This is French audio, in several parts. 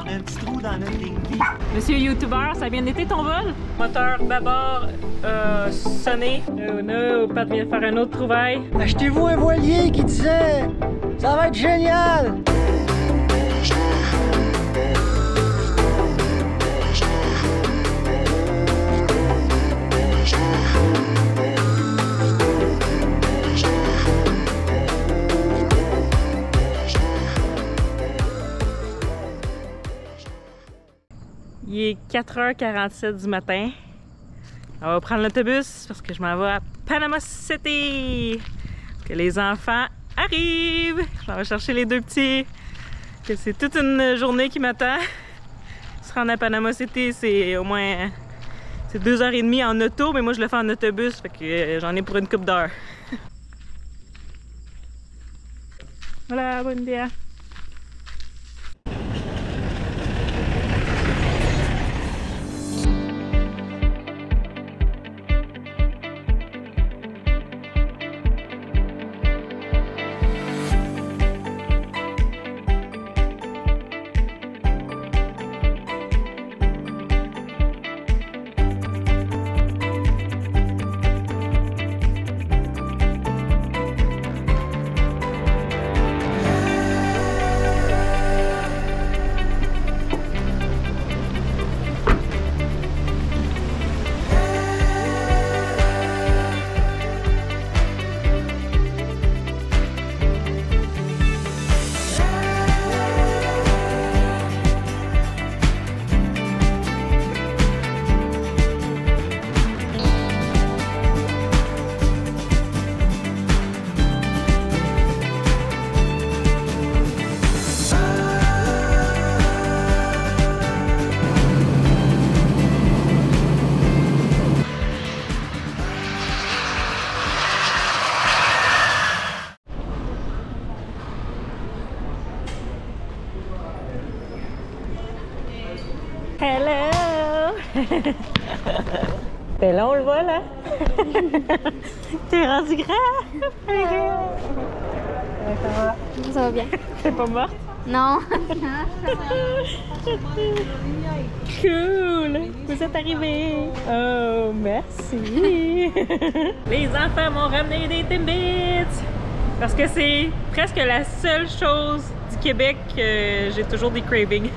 un petit trou dans notre ligne. Monsieur YouTuber, ça a bien été ton vol? Moteur d'abord sonné. Oh no, Pat vient de faire un autre trouvaille. Achetez-vous un voilier qui disait « Ça va être génial! » Il est 4h47 du matin. On va prendre l'autobus parce que je m'en vais à Panama City. Parce que les enfants arrivent. Je vais chercher les deux petits. Que c'est toute une journée qui m'attend. Se rendre à Panama City, c'est au moins 2h30 en auto, mais moi je le fais en autobus, fait que j'en ai pour une couple d'heures. Voilà, bon dia. Hello! T'es long le vol, hein? T'es rendu grand? Ça va bien. T'es pas morte? Non. Cool! Vous êtes arrivés! Oh, merci! Les enfants m'ont ramené des Timbits! Parce que c'est presque la seule chose du Québec que j'ai toujours des cravings.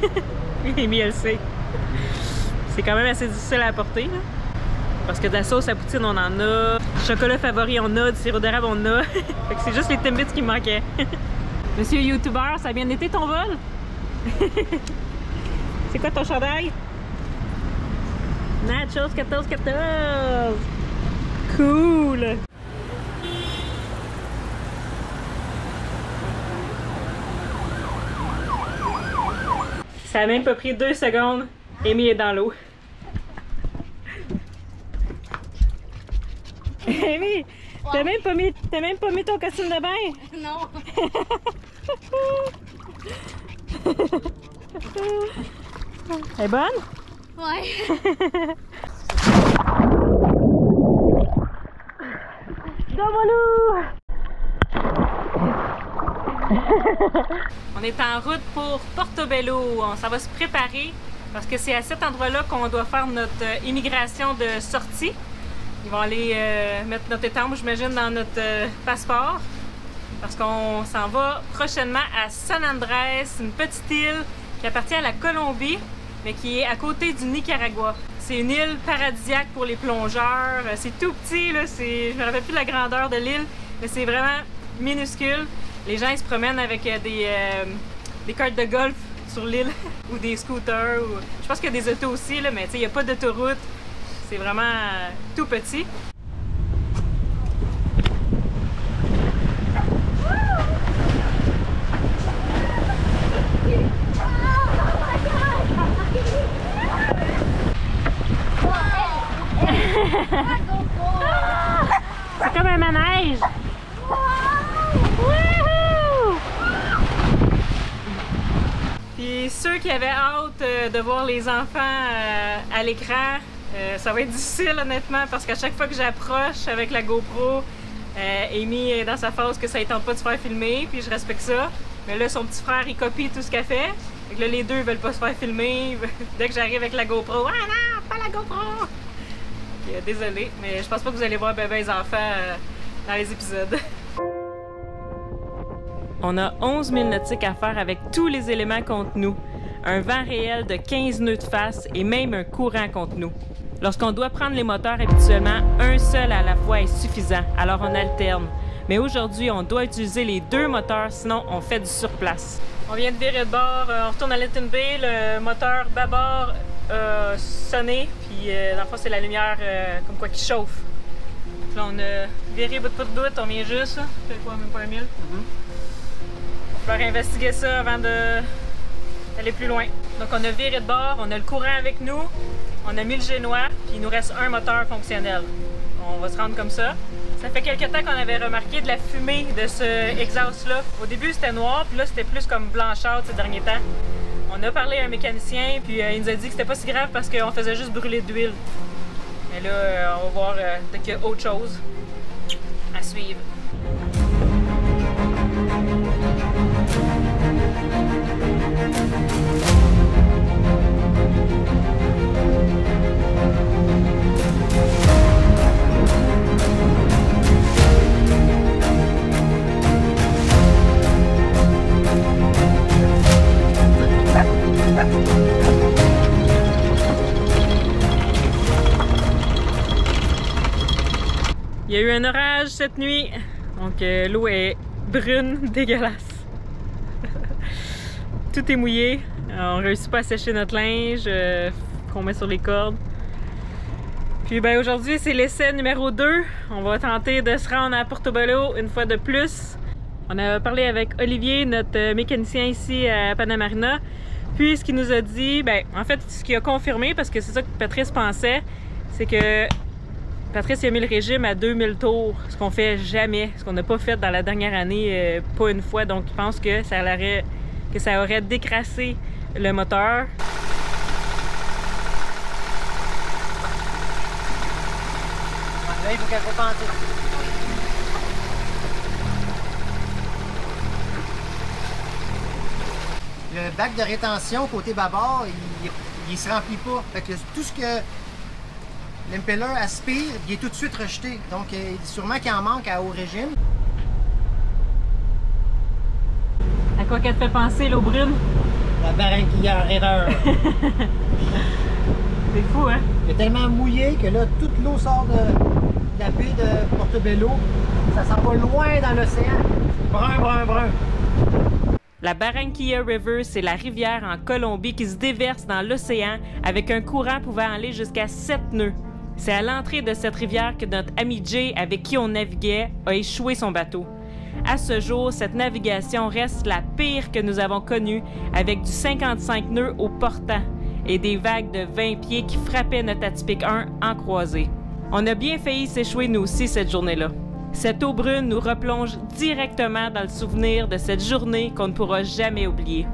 Amy, elle sait. C'est quand même assez difficile à apporter, là. Parce que de la sauce à poutine, on en a. Du chocolat favori, on a. Du sirop d'érable, on a. Fait que c'est juste les Timbits qui me manquaient. Monsieur YouTuber, ça a bien été ton vol? C'est quoi ton chandail? Nachos 14-14! Cool! Ça a même pas pris 2 secondes. Amy est dans l'eau. Amy, t'as même pas mis ton costume de bain? Non. Elle est bonne? Ouais. Go Molou! On est en route pour Portobello. On s'en va se préparer parce que c'est à cet endroit-là qu'on doit faire notre immigration de sortie. Ils vont aller mettre notre étampe, j'imagine, dans notre passeport. Parce qu'on s'en va prochainement à San Andrés, une petite île qui appartient à la Colombie, mais qui est à côté du Nicaragua. C'est une île paradisiaque pour les plongeurs. C'est tout petit, là. Je me rappelle plus de la grandeur de l'île, mais c'est vraiment minuscule. Les gens ils se promènent avec des cartes de golf sur l'île ou des scooters. Je pense qu'il y a des autos aussi, là, mais il n'y a pas d'autoroute. C'est vraiment tout petit. C'est comme un manège. Puis ceux qui avaient hâte de voir les enfants à l'écran, ça va être difficile honnêtement parce qu'à chaque fois que j'approche avec la GoPro, Amy est dans sa phase que ça ne tente pas de se faire filmer, puis je respecte ça. Mais là, son petit frère, il copie tout ce qu'elle fait. Fait que là, les deux veulent pas se faire filmer. Dès que j'arrive avec la GoPro, ah non, pas la GoPro! Désolé, mais je pense pas que vous allez voir bébé les enfants dans les épisodes. On a 11 000 nautiques à faire avec tous les éléments contre nous. Un vent réel de 15 nœuds de face et même un courant contre nous. Lorsqu'on doit prendre les moteurs, habituellement, un seul à la fois est suffisant, alors on alterne. Mais aujourd'hui, on doit utiliser les deux moteurs, sinon on fait du surplace. On vient de virer de bord, on retourne à Lytton Bay, le moteur bâbord a sonné, puis dans le fond, c'est la lumière comme quoi qui chauffe. Là, on a viré bout pour bout, on vient juste, ça fait quoi, même pas 1000? On va faire investiguer ça avant d'aller plus loin. Donc on a viré de bord, on a le courant avec nous, on a mis le génois, puis il nous reste un moteur fonctionnel. On va se rendre comme ça. Ça fait quelques temps qu'on avait remarqué de la fumée de ce exhaust-là. Au début, c'était noir, puis là, c'était plus comme blanchâtre ces derniers temps. On a parlé à un mécanicien, puis il nous a dit que c'était pas si grave parce qu'on faisait juste brûler de l'huile. Mais là, on va voir dès qu'il y a autre chose à suivre. Il y a eu un orage cette nuit, donc l'eau est brune, dégueulasse. Tout est mouillé, on ne réussit pas à sécher notre linge qu'on met sur les cordes. Puis ben, aujourd'hui c'est l'essai numéro 2, on va tenter de se rendre à Portobello une fois de plus. On a parlé avec Olivier, notre mécanicien ici à Panamarina. Puis ce qu'il nous a dit, ben en fait ce qu'il a confirmé, parce que c'est ça que Patrice pensait, c'est que Patrice a mis le régime à 2000 tours, ce qu'on fait jamais, ce qu'on n'a pas fait dans la dernière année, pas une fois. Donc, il pense que ça aurait décrassé le moteur. Là, il faut qu'elle repente. Le bac de rétention côté bâbord, il se remplit pas. Fait que tout ce que l'impeller aspire, il est tout de suite rejeté. Donc, sûrement qu'il en manque au régime. À quoi qu'elle te fait penser, l'eau brune? La barranquillère, erreur. C'est fou, hein? Il est tellement mouillé que là, toute l'eau sort de la baie de Portobello. Ça s'en va loin dans l'océan. Brun, brun, brun. La Barranquilla River, c'est la rivière en Colombie qui se déverse dans l'océan avec un courant pouvant aller jusqu'à 7 nœuds. C'est à l'entrée de cette rivière que notre ami Jay, avec qui on naviguait, a échoué son bateau. À ce jour, cette navigation reste la pire que nous avons connue, avec du 55 nœuds au portant et des vagues de 20 pieds qui frappaient notre Atypique 1 en croisée. On a bien failli s'échouer nous aussi cette journée-là. Cette eau brune nous replonge directement dans le souvenir de cette journée qu'on ne pourra jamais oublier.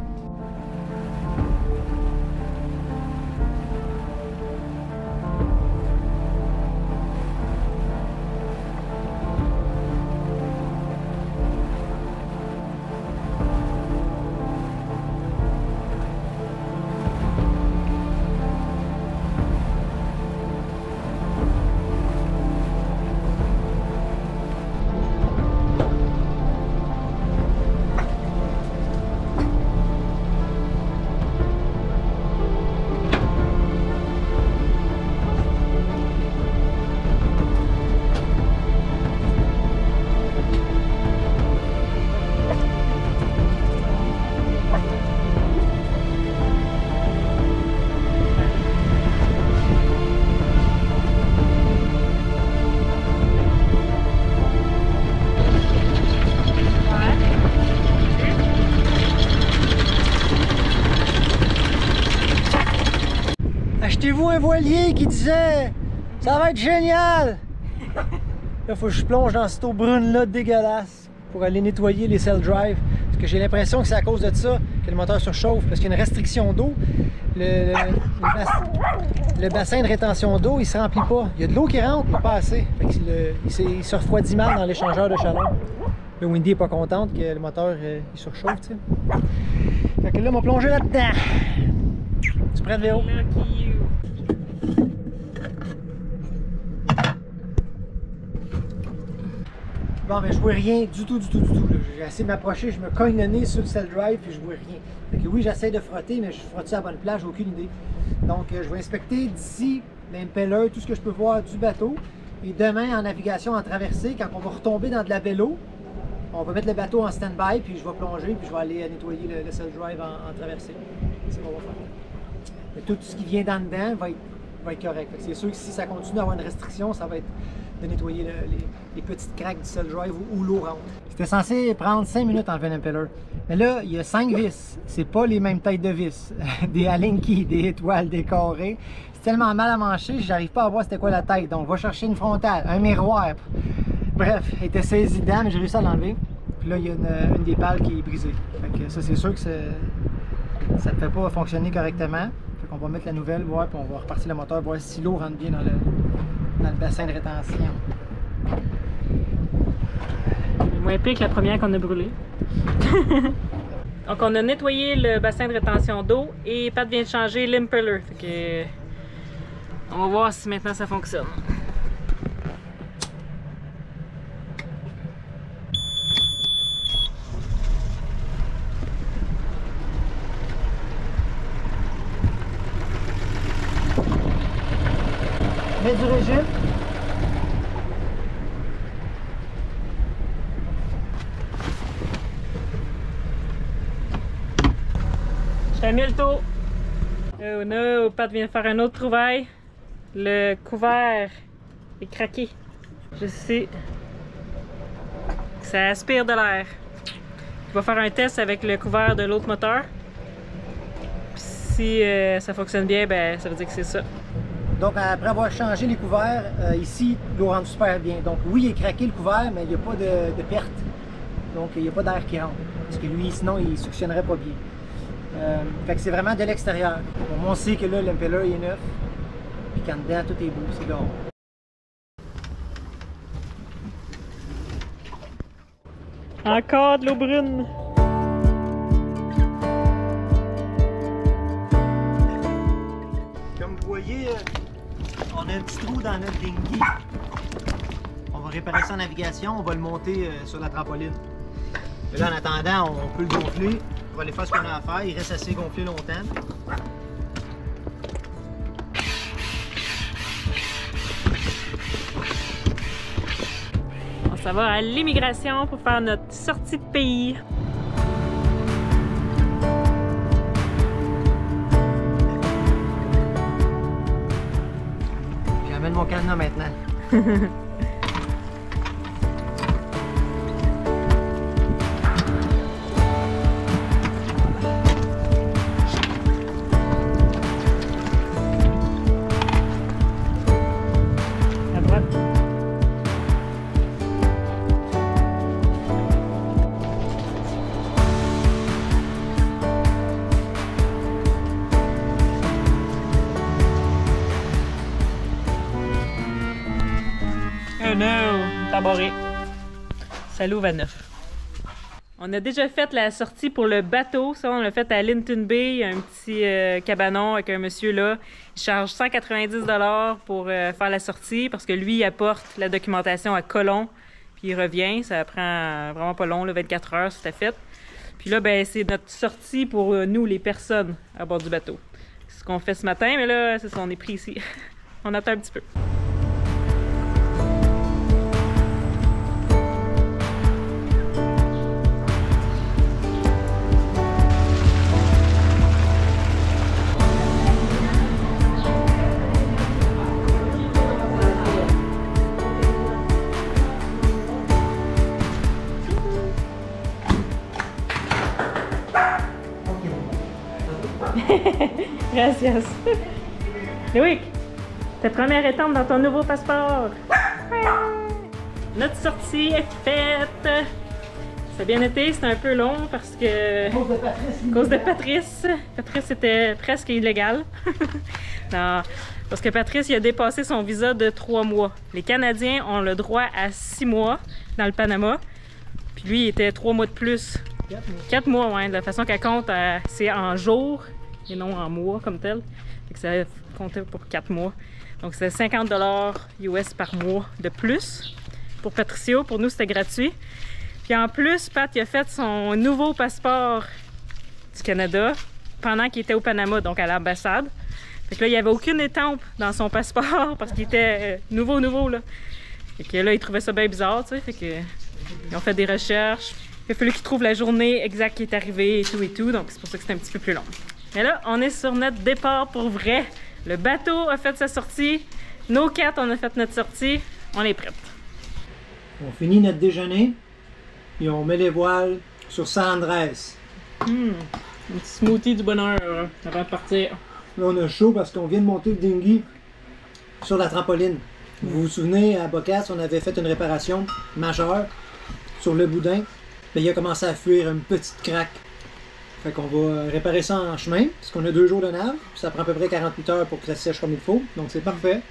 Achetez-vous un voilier qui disait ça va être génial. Là, faut que je plonge dans cette eau brune-là dégueulasse pour aller nettoyer les cell drive. Parce que j'ai l'impression que c'est à cause de ça que le moteur surchauffe. Parce qu'il y a une restriction d'eau. Le bassin de rétention d'eau, il se remplit pas. Il y a de l'eau qui rentre, mais pas assez. Fait que il se refroidit mal dans l'échangeur de chaleur. Le Windy n'est pas contente que le moteur il surchauffe, tu sais. Fait que là, on va plonger là-dedans. Tu prêt, Véro? Lucky you. Bon, mais je vois rien du tout. J'ai essayé de m'approcher, je me cogne le nez sur le cell drive puis je vois rien. Fait que oui, j'essaie de frotter, mais je frotte à la bonne place, j'ai aucune idée. Donc, je vais inspecter d'ici l'impeller, tout ce que je peux voir du bateau. Et demain, en navigation, en traversée, quand on va retomber dans de la vélo, on va mettre le bateau en stand-by, puis je vais plonger, puis je vais aller nettoyer le cell drive en traversée. C'est ce qu'on va faire. Mais tout ce qui vient dans dedans va être correct. C'est sûr que si ça continue à avoir une restriction, ça va être de nettoyer les petites craques du cell drive où l'eau rentre. C'était censé prendre 5 minutes à enlever un impeller. Mais là, il y a 5 vis. C'est pas les mêmes têtes de vis. Des Allen-key, des étoiles, des carrés. C'est tellement mal à mancher, j'arrive pas à voir c'était quoi la tête. Donc, va chercher une frontale, un miroir. Bref, elle était saisie dedans, mais j'ai réussi à l'enlever. Puis là, il y a une des pales qui est brisée. Fait que ça, c'est sûr que ça ne fait pas fonctionner correctement. Fait qu'on va mettre la nouvelle, voir, puis on va repartir le moteur, voir si l'eau rentre bien dans le bassin de rétention. Moins pire que la première qu'on a brûlée. Donc on a nettoyé le bassin de rétention d'eau et Pat vient de changer l'impeller. Fait que on va voir si maintenant ça fonctionne. Mets du régime. Je t'ai mis le tour. Oh no, Pat vient de faire un autre trouvaille. Le couvert est craqué. Je sais que ça aspire de l'air. Je vais faire un test avec le couvert de l'autre moteur. Puis si ça fonctionne bien, ben ça veut dire que c'est ça. Donc après avoir changé les couverts, ici l'eau rentre super bien. Donc oui, il est craqué le couvert, mais il n'y a pas de perte. Donc il n'y a pas d'air qui rentre. Parce que lui, sinon, il ne suctionnerait pas bien. Fait que c'est vraiment de l'extérieur. Bon, on sait que là, l'impeller est neuf. Puis qu'en dedans, tout est beau, c'est dehors. Encore de l'eau brune. Comme vous voyez, on a un petit trou dans notre dinghy. On va réparer ça en navigation, on va le monter sur la trampoline. Et là, en attendant, on peut le gonfler. On va aller faire ce qu'on a à faire. Il reste assez gonflé longtemps. On s'en va à l'immigration pour faire notre sortie de pays. J'amène mon cadenas maintenant. Oh no! Taboré. Ça l'ouvre à neuf. On a déjà fait la sortie pour le bateau. Ça, on l'a fait à Linton Bay. Il y a un petit cabanon avec un monsieur là. Il charge 190 $ pour faire la sortie parce que lui, il apporte la documentation à Colon. Puis il revient. Ça prend vraiment pas long, là, 24 heures, c'est fait. Puis là, ben, c'est notre sortie pour nous, les personnes à bord du bateau. C'est ce qu'on fait ce matin, mais là, c'est ça, on est pris ici. On attend un petit peu. Gracias. Loïc, ta première étape dans ton nouveau passeport. Notre sortie est faite. Ça a bien été, c'était un peu long parce que... À cause de Patrice. Patrice était presque illégal. Non, parce que Patrice, il a dépassé son visa de 3 mois. Les Canadiens ont le droit à 6 mois dans le Panama. Puis lui, il était 3 mois de plus 4 mois, ouais. De la façon qu'elle compte, c'est en jours et non en mois comme tel. Fait que ça comptait pour 4 mois. Donc, c'est 50 $ US par mois de plus. Pour Patricio, pour nous, c'était gratuit. Puis en plus, Pat, il a fait son nouveau passeport du Canada pendant qu'il était au Panama, donc à l'ambassade. Fait que là, il n'y avait aucune étampe dans son passeport parce qu'il était nouveau, là. Fait que là, il trouvait ça bien bizarre, tu sais. Fait que ils ont fait des recherches. Il a fallu qu'ils trouvent la journée exacte qui est arrivée et tout. Donc, c'est pour ça que c'est un petit peu plus long. Mais là, on est sur notre départ pour vrai. Le bateau a fait sa sortie. Nos 4, on a fait notre sortie. On est prêtes. On finit notre déjeuner et on met les voiles sur San Andrés. Un petit smoothie du bonheur avant de partir. Là, on a chaud parce qu'on vient de monter le dinghy sur la trampoline. Vous vous souvenez, à Bocas, on avait fait une réparation majeure sur le boudin. Là, il a commencé à fuir une petite craque. Fait qu'on va réparer ça en chemin, parce qu'on a 2 jours de nave. Ça prend à peu près 48 heures pour que ça sèche comme il faut. Donc c'est parfait.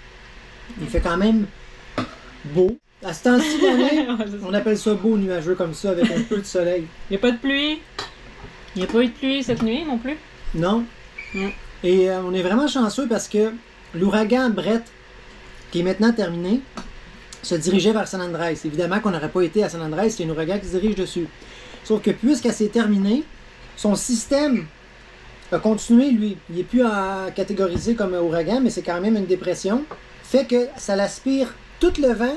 Il fait quand même beau. À ce temps-ci de l'année, on appelle ça beau nuageux comme ça, avec un peu de soleil. Il n'y a pas de pluie. Il n'y a pas eu de pluie cette nuit non plus. Non. Et on est vraiment chanceux parce que l'ouragan Brett, qui est maintenant terminé, se dirigeait vers San Andrés. Évidemment qu'on n'aurait pas été à San Andrés, c'est un ouragan qui se dirige dessus. Sauf que puisqu'elle s'est terminée, son système a continué, lui. Il n'est plus catégorisé comme un ouragan, mais c'est quand même une dépression. Fait que ça l'aspire tout le vent,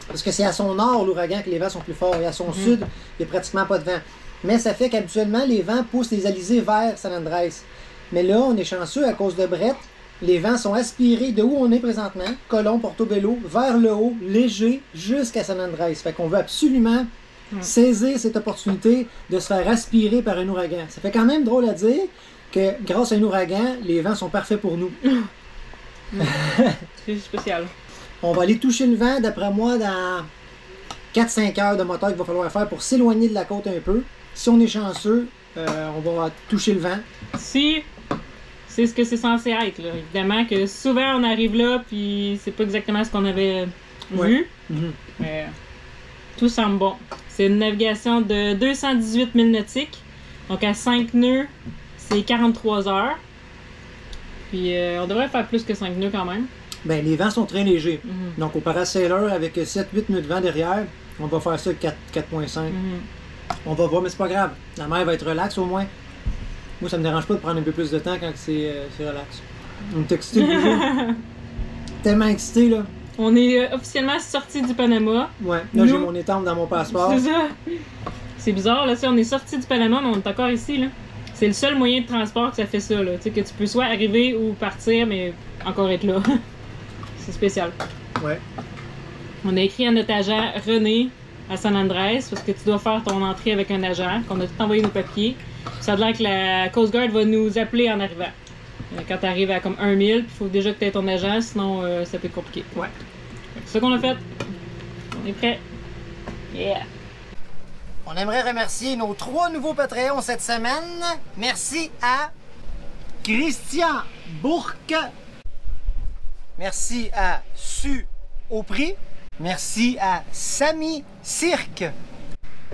parce que c'est à son nord l'ouragan que les vents sont plus forts, et à son sud, il n'y a pratiquement pas de vent. Mais ça fait qu'habituellement, les vents poussent les alizés vers San Andrés. Mais là, on est chanceux à cause de Brett. Les vents sont aspirés de où on est présentement, Colomb, Portobello, vers le haut, léger, jusqu'à San Andrés. Fait qu'on veut absolument saisir cette opportunité de se faire aspirer par un ouragan. Ça fait quand même drôle à dire que grâce à un ouragan, les vents sont parfaits pour nous. C'est spécial. On va aller toucher le vent, d'après moi, dans 4-5 heures de moteur qu'il va falloir faire pour s'éloigner de la côte un peu. Si on est chanceux, on va toucher le vent. Si c'est ce que c'est censé être, là. Évidemment que souvent on arrive là, puis c'est pas exactement ce qu'on avait vu. Mais tout semble bon. C'est une navigation de 218 milles nautiques. Donc à 5 nœuds, c'est 43 heures. Puis on devrait faire plus que 5 nœuds quand même. Ben, les vents sont très légers. Donc au Parasailor, avec 7-8 nœuds de vent derrière, on va faire ça 4.5. On va voir, mais c'est pas grave. La mer va être relaxe au moins. Moi, ça me dérange pas de prendre un peu plus de temps quand c'est relax. On est excité déjà. Tellement excité, là. On est officiellement sorti du Panama. Ouais, là j'ai mon étampe dans mon passeport. C'est ça. C'est bizarre, là, on est sorti du Panama, mais on est encore ici, là. C'est le seul moyen de transport que ça fait ça, là. Tu sais, que tu peux soit arriver ou partir, mais encore être là. C'est spécial. Ouais. On a écrit à notre agent René à San Andrés parce que tu dois faire ton entrée avec un agent, qu'on a tout envoyé nos papiers. Ça a l'air que la Coast Guard va nous appeler en arrivant. Quand tu arrives à comme 1000, il faut déjà que tu aies ton agent, sinon ça peut être compliqué. Ouais. C'est ça qu'on a fait. On est prêt. Yeah! On aimerait remercier nos 3 nouveaux Patreons cette semaine. Merci à Christian Bourque. Merci à Su Aupri. Merci à Samy Cirque.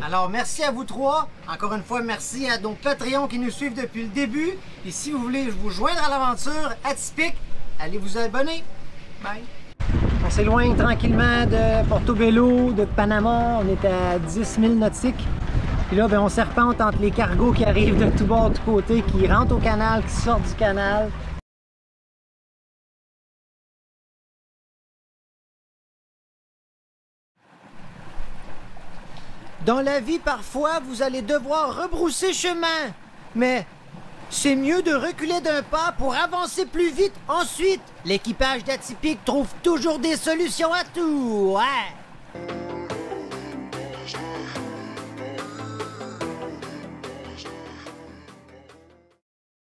Alors, merci à vous 3. Encore une fois, merci à nos Patreons qui nous suivent depuis le début. Et si vous voulez vous joindre à l'aventure atypique, allez vous abonner. Bye! On s'éloigne tranquillement de Portobello, de Panama. On est à 10 000 nautiques. Puis là, ben, on serpente entre les cargos qui arrivent de tous bords, du côté, qui rentrent au canal, qui sortent du canal. Dans la vie, parfois, vous allez devoir rebrousser chemin. Mais c'est mieux de reculer d'un pas pour avancer plus vite ensuite. L'équipage d'Atypique trouve toujours des solutions à tout, ouais.